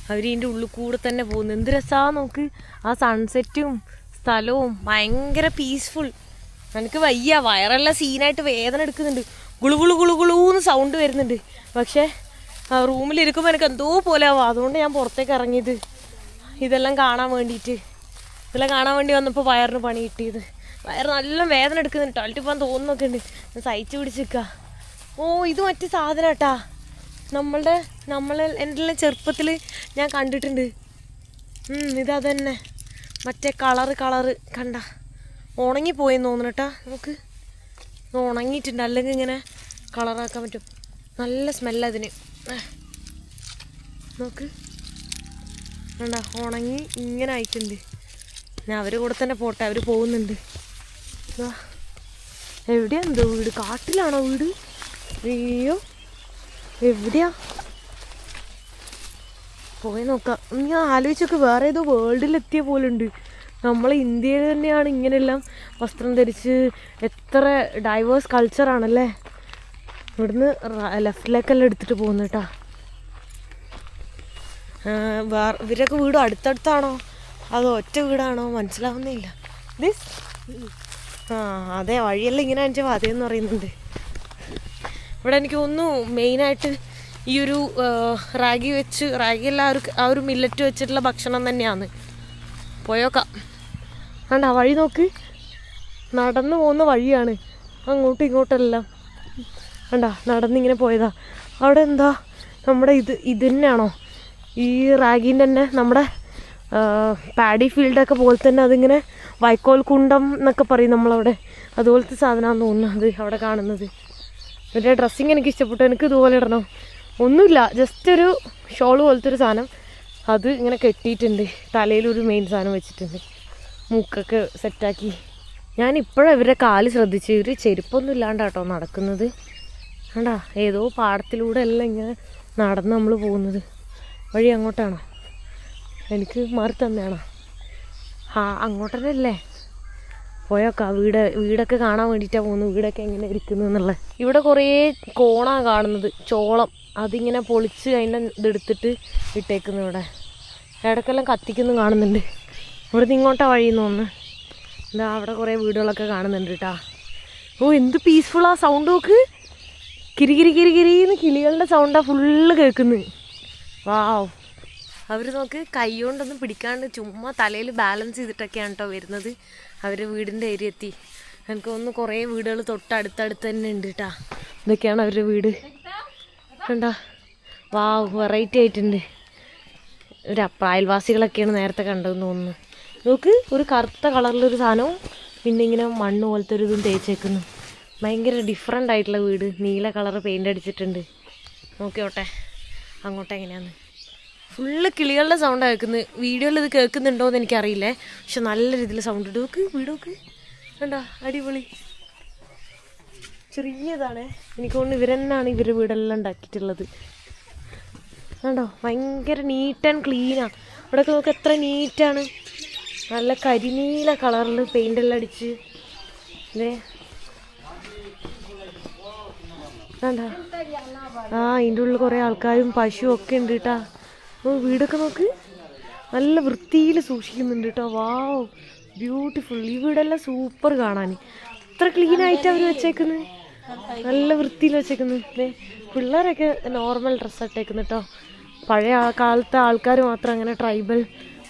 അവർ ഇതിൻ്റെ ഉള്ളിൽ കൂടെ തന്നെ പോകുന്നു. എന്ത് രസാ നോക്ക്. ആ സൺസെറ്റും സ്ഥലവും ഭയങ്കര പീസ്ഫുൾ. എനിക്ക് വയ്യ, വയറെല്ലാം സീനായിട്ട് വേദന എടുക്കുന്നുണ്ട്. ഗുളുഗുളു ഗുളുഗുളൂന്ന് സൗണ്ട് വരുന്നുണ്ട്. പക്ഷേ റൂമിലിരിക്കുമ്പോൾ എനിക്ക് എന്തോ പോലെ ആവും. അതുകൊണ്ട് ഞാൻ പുറത്തേക്ക് ഇറങ്ങിയത് ഇതെല്ലാം കാണാൻ വേണ്ടിയിട്ട്. ഇതെല്ലാം കാണാൻ വേണ്ടി വന്നപ്പോൾ വയറിന് പണി കിട്ടിയത്. വയറ് നല്ല വേദന എടുക്കുന്നുണ്ട്. ടോയ്ലറ്റിൽ പോകാൻ തോന്നുന്നൊക്കെ ഉണ്ട്. ഞാൻ സഹിച്ച് പിടിച്ചിരിക്കുക. ഓ ഇത് മറ്റു സാധനം കേട്ടാ. എൻ്റെ ചെറുപ്പത്തിൽ ഞാൻ കണ്ടിട്ടുണ്ട്. ഇതാ തന്നെ മറ്റേ കളറ് കണ്ട ഉണങ്ങിപ്പോയെന്ന് തോന്നുന്നു കേട്ടാ. നമുക്ക് ഉണങ്ങിയിട്ടുണ്ട്. അല്ലെങ്കിൽ ഇങ്ങനെ കളറാക്കാൻ പറ്റും. നല്ല സ്മെല്ല് അതിന്. നോക്ക് വേണ്ട, ഉണങ്ങി ഇങ്ങനെ ആയിട്ടുണ്ട്. ഞാൻ അവരുടെ കൂടെ തന്നെ പോട്ടെ. അവർ പോകുന്നുണ്ട്. എവിടെയാ എന്തോ വീട്? കാട്ടിലാണോ വീട്? അയ്യോ എവിടെയാ? പോയി നോക്കാം. ഞാൻ ആലോചിച്ചൊക്കെ വേറെ ഏതോ വേൾഡിലെത്തിയ പോലെ ഉണ്ട്. നമ്മളെ ഇന്ത്യയിൽ തന്നെയാണ് ഇങ്ങനെയെല്ലാം വസ്ത്രം ധരിച്ച്. എത്ര ഡൈവേഴ്സ് കൾച്ചറാണല്ലേ. ഇവിടുന്ന് ലെഫ്റ്റിലേക്കെല്ലാം എടുത്തിട്ട് പോകുന്നു കേട്ടാ. ഇവരൊക്കെ വീട് അടുത്തടുത്താണോ അതോ ഒറ്റ വീടാണോ മനസ്സിലാവുന്നില്ല. അതെ വഴിയെല്ലാം ഇങ്ങനെ കാണിച്ചപ്പോൾ അതേന്ന് പറയുന്നുണ്ട്. ഇവിടെ എനിക്ക് തോന്നുന്നു മെയിനായിട്ട് ഈ ഒരു റാഗിയെല്ലാം ആ ഒരു മില്ലറ്റ് വെച്ചിട്ടുള്ള ഭക്ഷണം തന്നെയാണ്. പോയോക്കാം. വേണ്ട വഴി നോക്ക്. നടന്നു പോകുന്ന വഴിയാണ്. അങ്ങോട്ടും ഇങ്ങോട്ടെല്ലാം വേണ്ട നടന്നിങ്ങനെ പോയതാ. അവിടെ എന്താ നമ്മുടെ ഇത് തന്നെയാണോ ഈ റാഗീൻ്റെ തന്നെ നമ്മുടെ പാഡി ഫീൽഡൊക്കെ പോലെ തന്നെ അതിങ്ങനെ വൈക്കോൽ കുണ്ടം എന്നൊക്കെ പറയും നമ്മളവിടെ. അതുപോലത്തെ സാധനമാണെന്ന് തോന്നുന്നത് അവിടെ കാണുന്നത്. എൻ്റെ ഡ്രസ്സിങ് എനിക്ക് ഇഷ്ടപ്പെട്ടു. എനിക്ക് ഇതുപോലെ ഇടണം. ഒന്നുമില്ല, ജസ്റ്റ് ഒരു ഷോള് പോലത്തെ ഒരു സാധനം. അത് ഇങ്ങനെ കെട്ടിയിട്ടുണ്ട്. തലയിലൊരു മെയിൻ സാധനം വെച്ചിട്ടുണ്ട്. മൂക്കൊക്കെ സെറ്റാക്കി. ഞാൻ ഇപ്പോഴും ഇവരുടെ കാല് ശ്രദ്ധിച്ചു. ഇവർ ചെരുപ്പൊന്നും ഇല്ലാണ്ട് കേട്ടോ നടക്കുന്നത്. വേണ്ടാ ഏതോ പാടത്തിലൂടെ എല്ലാം ഇങ്ങനെ നടന്ന് നമ്മൾ പോകുന്നത്. വഴി അങ്ങോട്ടാണോ? എനിക്ക് മാറി തന്നെയാണോ? അങ്ങോട്ട് തന്നെ അല്ലേ? പോയോക്കാ. വീടൊക്കെ കാണാൻ വേണ്ടിയിട്ടാണ് പോകുന്നത്. വീടൊക്കെ എങ്ങനെ ഇരിക്കുന്നു എന്നുള്ളത്. ഇവിടെ കുറേ കോണാണ് കാണുന്നത്. ചോളം അതിങ്ങനെ പൊളിച്ച് അതിൻ്റെ ഇതെടുത്തിട്ട് ഇട്ടേക്കുന്നു. ഇവിടെ ഇടയ്ക്കെല്ലാം കത്തിക്കുന്നു കാണുന്നുണ്ട്. ഇവിടുന്ന് ഇങ്ങോട്ടാ വഴിയെന്ന് തോന്നുന്നു. എന്താ അവിടെ കുറേ വീടുകളൊക്കെ കാണുന്നുണ്ട് കേട്ടാ. ഓ എന്ത് പീസ്ഫുള്ളാ. സൗണ്ട് നോക്ക്. കിരികിരിന്ന് കിളികളുടെ സൗണ്ടാണ് ഫുള്ള് കേൾക്കുന്നത്. വാവ്. അവർ നോക്ക് കൈ കൊണ്ടൊന്നും പിടിക്കാണ്ട് ചുമ്മാ തലയിൽ ബാലൻസ് ചെയ്തിട്ടൊക്കെയാണ് കേട്ടോ വരുന്നത്. അവർ വീടിൻ്റെ ഏരിയ എത്തി. എനിക്ക് തോന്നുന്നു കുറേ വീടുകൾ തൊട്ടടുത്തടുത്ത് തന്നെ ഉണ്ട് കേട്ടാ. ഇതൊക്കെയാണ് അവരുടെ വീട്. കണ്ടാ വാവ് വെറൈറ്റി ആയിട്ടുണ്ട്. ഒരു അയൽവാസികളൊക്കെയാണ് നേരത്തെ കണ്ടതെന്ന് തോന്നുന്നു. നോക്ക് ഒരു കറുത്ത കളറിലൊരു സാധനവും പിന്നെ ഇങ്ങനെ മണ്ണ് പോലത്തെ ഒരു ഇതും തേച്ചേക്കുന്നു. ഭയങ്കര ഡിഫറെൻ്റ് ആയിട്ടുള്ള വീട്. നീല കളറ് പെയിൻ്റ് അടിച്ചിട്ടുണ്ട്. നോക്കിയോട്ടെ അങ്ങോട്ട് എങ്ങനെയാന്ന്. ഫുള്ള് കിളികളുടെ സൗണ്ട് കേൾക്കുന്നത്. വീഡിയോയിൽ ഇത് കേൾക്കുന്നുണ്ടോ എന്ന് എനിക്കറിയില്ലേ, പക്ഷെ നല്ല രീതിയിൽ സൗണ്ട് ഇട്ട് നോക്ക്. വീടോക്ക് കണ്ടോ, അടിപൊളി. ചെറിയതാണ്. എനിക്ക് തോന്നുന്നു ഇവരെന്നാണ് ഇവരുടെ വീടെല്ലാം ഉണ്ടാക്കിയിട്ടുള്ളത്. കണ്ടോ, ഭയങ്കര നീറ്റ് ആൻഡ് ക്ലീനാണ്. ഇവിടെയൊക്കെ നോക്ക് എത്ര നീറ്റാണ്. നല്ല കരിനീല കളറിൽ പെയിൻ്റെല്ലാം അടിച്ച് ഇതേ കണ്ടോ. ഇതിൻ്റെ ഉള്ളിൽ കുറേ ആൾക്കാരും പശുവും ഒക്കെ ഉണ്ട് കേട്ടോ. വീടൊക്കെ നോക്ക്, നല്ല വൃത്തിയിൽ സൂക്ഷിക്കുന്നുണ്ട് കേട്ടോ. വാവ്, ബ്യൂട്ടിഫുൾ. ഈ വീടെല്ലാം സൂപ്പർ കാണാൻ. ഇത്ര ക്ലീനായിട്ട് അവർ വെച്ചേക്കുന്നത്, നല്ല വൃത്തിയിൽ വെച്ചേക്കുന്നത്. പിള്ളേരൊക്കെ നോർമൽ ഡ്രസ്സ് ഇട്ടേക്കുന്നു കേട്ടോ. പഴയ കാലത്തെ ആൾക്കാർ മാത്രം അങ്ങനെ ട്രൈബൽ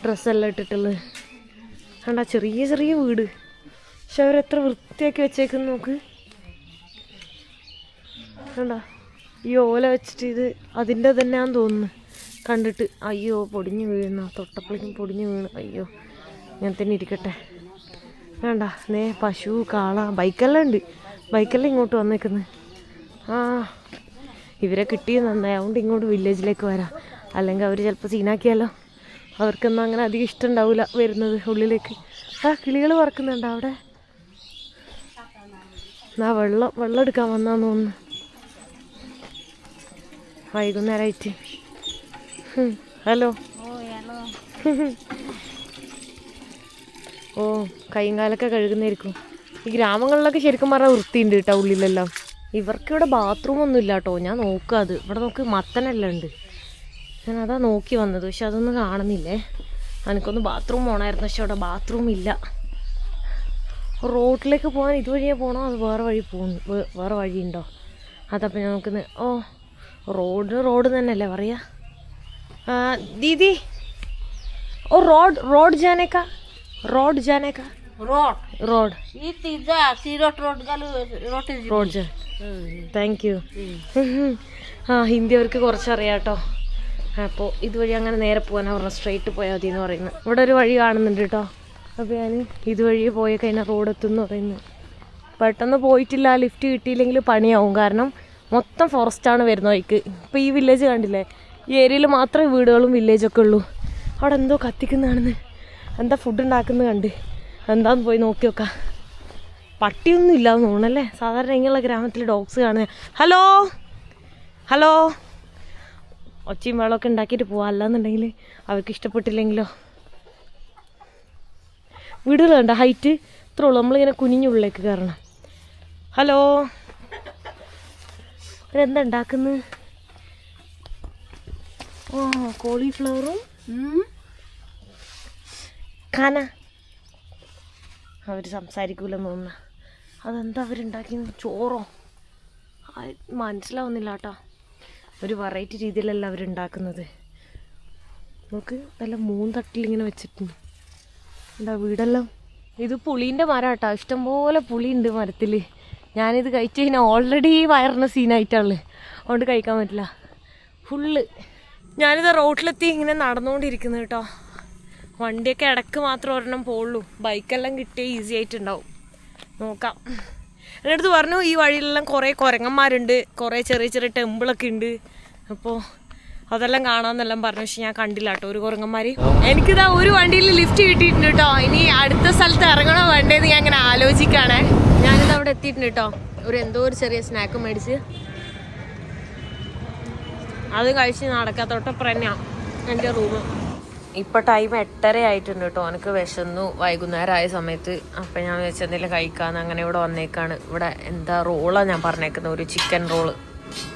ഡ്രസ്സെല്ലാം ഇട്ടിട്ടുള്ളത്. കണ്ട, ചെറിയ ചെറിയ വീട്, പക്ഷെ അവരെത്ര വൃത്തിയാക്കി വെച്ചേക്കുന്നു നോക്ക്. കണ്ട, ഈ ഓല വെച്ചിട്ട് ഇത് അതിൻ്റെ തന്നെയാന്ന് തോന്നുന്നു കണ്ടിട്ട്. അയ്യോ, പൊടിഞ്ഞു വീഴുന്ന, തൊട്ടപ്പോഴേക്കും പൊടിഞ്ഞു വീണ്. അയ്യോ, ഞാൻ തന്നെ ഇരിക്കട്ടെ. വേണ്ട, പശു, കാള, ബൈക്കെല്ലാം ഉണ്ട്. ബൈക്കെല്ലാം ഇങ്ങോട്ട് വന്നേക്കുന്നത്. ഇവരെ കിട്ടിയത് നന്നായി. അതുകൊണ്ട് ഇങ്ങോട്ട് വില്ലേജിലേക്ക് വരാം. അല്ലെങ്കിൽ അവർ ചിലപ്പോൾ സീനാക്കിയാലോ. അവർക്കൊന്നും അങ്ങനെ അധികം ഇഷ്ടം ഉണ്ടാവില്ല വരുന്നത് ഉള്ളിലേക്ക്. കിളികൾ പറക്കുന്നുണ്ടോ അവിടെ? വെള്ളം എടുക്കാൻ വന്നാന്ന് തോന്നുന്നു, വൈകുന്നേരമായിട്ട്. ഹലോ. ഓ, കൈയും കാലൊക്കെ കഴുകുന്നതായിരിക്കും. ഈ ഗ്രാമങ്ങളിലൊക്കെ ശരിക്കും പറഞ്ഞാൽ വൃത്തിയുണ്ട് കേട്ടോ ഉള്ളിലെല്ലാം. ഇവർക്കിവിടെ ബാത്റൂമൊന്നും ഇല്ല കേട്ടോ. ഞാൻ നോക്കുക, അത് ഇവിടെ നോക്ക്, മത്തനെല്ലാം ഉണ്ട്. ഞാൻ അതാ നോക്കി വന്നത്, പക്ഷെ അതൊന്നും കാണുന്നില്ലേ. എനിക്കൊന്ന് ബാത്റൂം പോകണമായിരുന്നു, പക്ഷെ അവിടെ ബാത്റൂം ഇല്ല. റോഡിലേക്ക് പോകാൻ ഇതുവഴിയേ പോകണോ അത് വേറെ വഴിയുണ്ടോ? അതപ്പം ഞാൻ നോക്കുന്നത്. ഓ, റോഡ് തന്നെയല്ലേ പറയാ. ദീദി, ഓ റോഡ് जाने का रोड താങ്ക് യു. ഹിന്ദി അവർക്ക് കുറച്ചറിയാം കേട്ടോ. അപ്പോൾ ഇതുവഴി അങ്ങനെ നേരെ പോകാനാണ് പറഞ്ഞത്. സ്ട്രെയിറ്റ് പോയാൽ മതി എന്ന് പറയുന്നത്. ഇവിടെ ഒരു വഴി കാണുന്നുണ്ട് കേട്ടോ. അപ്പോൾ ഞാൻ ഇതുവഴി പോയി കഴിഞ്ഞാൽ റോഡെത്തുമെന്ന് പറയുന്നത്. പെട്ടെന്ന് പോയിട്ടില്ല, ലിഫ്റ്റ് കിട്ടിയില്ലെങ്കിൽ പണിയാവും. കാരണം മൊത്തം ഫോറസ്റ്റാണ് വരുന്ന വഴിക്ക്. ഇപ്പോൾ ഈ വില്ലേജ് കണ്ടില്ലേ, ഈ ഏരിയയിൽ മാത്രമേ വീടുകളും വില്ലേജൊക്കെ ഉള്ളൂ. അവിടെ എന്തോ കത്തിക്കുന്നതാണെന്ന്, എന്താ ഫുഡ് ഉണ്ടാക്കുന്നത് കണ്ട്, എന്താന്ന് പോയി നോക്കി നോക്കാം. പട്ടിയൊന്നും ഇല്ലാന്ന് തോന്നണല്ലേ. സാധാരണ ഇങ്ങനെയുള്ള ഗ്രാമത്തിൽ ഡോഗ്സ് കാണുക. ഹലോ ഒച്ചയും വെള്ളമൊക്കെ ഉണ്ടാക്കിയിട്ട് പോവാം. അല്ലാന്നുണ്ടെങ്കിൽ അവർക്ക് ഇഷ്ടപ്പെട്ടില്ലെങ്കിലോ. വീടുകൾ കണ്ട ഹൈറ്റ് ഇത്രേ ഉള്ളൂ. നമ്മളിങ്ങനെ കുനിഞ്ഞുള്ളിലേക്ക് കയറണം. ഹലോ, അവരെന്താ ഉണ്ടാക്കുന്നത്? കോളിഫ്ലവറും ഖാന. അവർ സംസാരിക്കൂലെന്ന് തോന്നുന്നു. അതെന്താ അവരുണ്ടാക്കിയത്? ചോറോ? മനസ്സിലാവുന്നില്ല കേട്ടോ. ഒരു വെറൈറ്റി രീതിയിലല്ല അവരുണ്ടാക്കുന്നത്. നമുക്ക് നല്ല 3 തട്ടിലിങ്ങനെ വെച്ചിട്ടുണ്ട്. എന്താ വീടെല്ലാം. ഇത് പുളീൻ്റെ മരം കേട്ടോ. ഇഷ്ടംപോലെ പുളിയുണ്ട് മരത്തിൽ. ഞാനിത് കഴിച്ച് കഴിഞ്ഞാൽ ഓൾറെഡി വയറിന് സീനായിട്ടുള്ളത്, അതുകൊണ്ട് കഴിക്കാൻ പറ്റില്ല. ഫുള്ള് ഞാനിത് റോഡിലെത്തി ഇങ്ങനെ നടന്നുകൊണ്ടിരിക്കുന്നു കേട്ടോ. വണ്ടിയൊക്കെ ഇടയ്ക്ക് മാത്രം ഒരെണ്ണം പോകുള്ളൂ. ബൈക്കെല്ലാം കിട്ടിയാൽ ഈസി ആയിട്ടുണ്ടാവും. നോക്കാം. എൻ്റെ അടുത്ത് പറഞ്ഞു ഈ വഴിയിലെല്ലാം കുറേ കുരങ്ങന്മാരുണ്ട്, കുറേ ചെറിയ ചെറിയ ടെമ്പിളൊക്കെ ഉണ്ട്. അപ്പോൾ അതെല്ലാം കാണാമെന്നെല്ലാം പറഞ്ഞു. പക്ഷെ ഞാൻ കണ്ടില്ല കേട്ടോ ഒരു കുരങ്ങന്മാർ. എനിക്കിതാ ഒരു വണ്ടിയിൽ ലിഫ്റ്റ് കിട്ടിയിട്ടുണ്ട് കേട്ടോ. ഇനി അടുത്ത സ്ഥലത്ത് ഇറങ്ങണോ വേണ്ടേന്ന് ഞാൻ അങ്ങനെ ആലോചിക്കുകയാണേ. ഞാനിത് അവിടെ എത്തിയിട്ടുണ്ട് കേട്ടോ. എന്തോ ഒരു ചെറിയ സ്നാക്ക് മേടിച്ച് അത് കഴിച്ച് നടക്കാത്തോട്ടപ്പുറം തന്നെയാണ് എൻ്റെ റൂം. ഇപ്പം ടൈം 8:30 ആയിട്ടുണ്ട് കേട്ടോ. എനിക്ക് വിശന്നു വൈകുന്നേരം ആയ സമയത്ത്. അപ്പം ഞാൻ വെച്ചെന്തെങ്കിലും കഴിക്കാമെന്ന് അങ്ങനെ ഇവിടെ വന്നേക്കാണ്. ഇവിടെ എന്താ റോളാണ് ഞാൻ പറഞ്ഞേക്കുന്നത്, ഒരു ചിക്കൻ റോള്.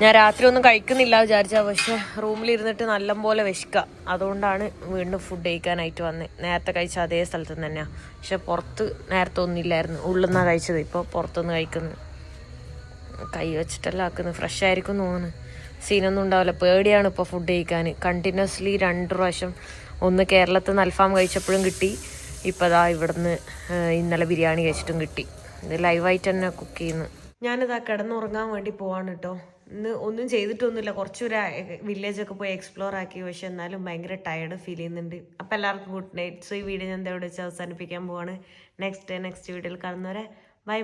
ഞാൻ രാത്രി ഒന്നും കഴിക്കുന്നില്ല വിചാരിച്ചാൽ, പക്ഷെ റൂമിലിരുന്നിട്ട് നല്ലപോലെ വിശക്കുക. അതുകൊണ്ടാണ് വീണ്ടും ഫുഡ് കഴിക്കാനായിട്ട് വന്നത്. നേരത്തെ കഴിച്ച അതേ സ്ഥലത്ത് തന്നെയാണ്, പക്ഷെ പുറത്ത് നേരത്തെ ഒന്നുമില്ലായിരുന്നു. ഉള്ളിൽ നിന്നാണ് കഴിച്ചത്. ഇപ്പോൾ പുറത്തുനിന്ന് കഴിക്കുന്നു. കൈ വെച്ചിട്ടെല്ലാം ആക്കുന്നത്. ഫ്രഷ് ആയിരിക്കും തോന്നുന്നു. സീനൊന്നും ഉണ്ടാവില്ല. പേടിയാണ് ഇപ്പോൾ ഫുഡ് കഴിക്കാൻ. കണ്ടിന്യൂസ്ലി 2 പ്രാവശ്യം, ഒന്ന് കേരളത്തിൽ നിന്ന് അൽഫാം കഴിച്ചപ്പോഴും കിട്ടി, ഇപ്പോൾ അതാ ഇവിടുന്ന് ഇന്നലെ ബിരിയാണി കഴിച്ചിട്ടും കിട്ടി. ഇത് ലൈവായിട്ട് തന്നെ കുക്ക് ചെയ്യുന്നു. ഞാനിതാ കിടന്നുറങ്ങാൻ വേണ്ടി പോവാണ് കേട്ടോ. ഇന്ന് ഒന്നും ചെയ്തിട്ടൊന്നുമില്ല. കുറച്ചൊരു വില്ലേജൊക്കെ പോയി എക്സ്പ്ലോർ ആക്കി. പക്ഷെ എന്നാലും ഭയങ്കര ടയർഡ് ഫീൽ ചെയ്യുന്നുണ്ട്. അപ്പോൾ എല്ലാവർക്കും ഗുഡ് നൈറ്റ്. സോ ഈ വീഡിയോ ഞാൻ ഇവിടെ വെച്ച് അവസാനിപ്പിക്കാൻ പോവാണ്. നെക്സ്റ്റ് വീഡിയോയിൽ കാണുന്നവരെ ബൈ.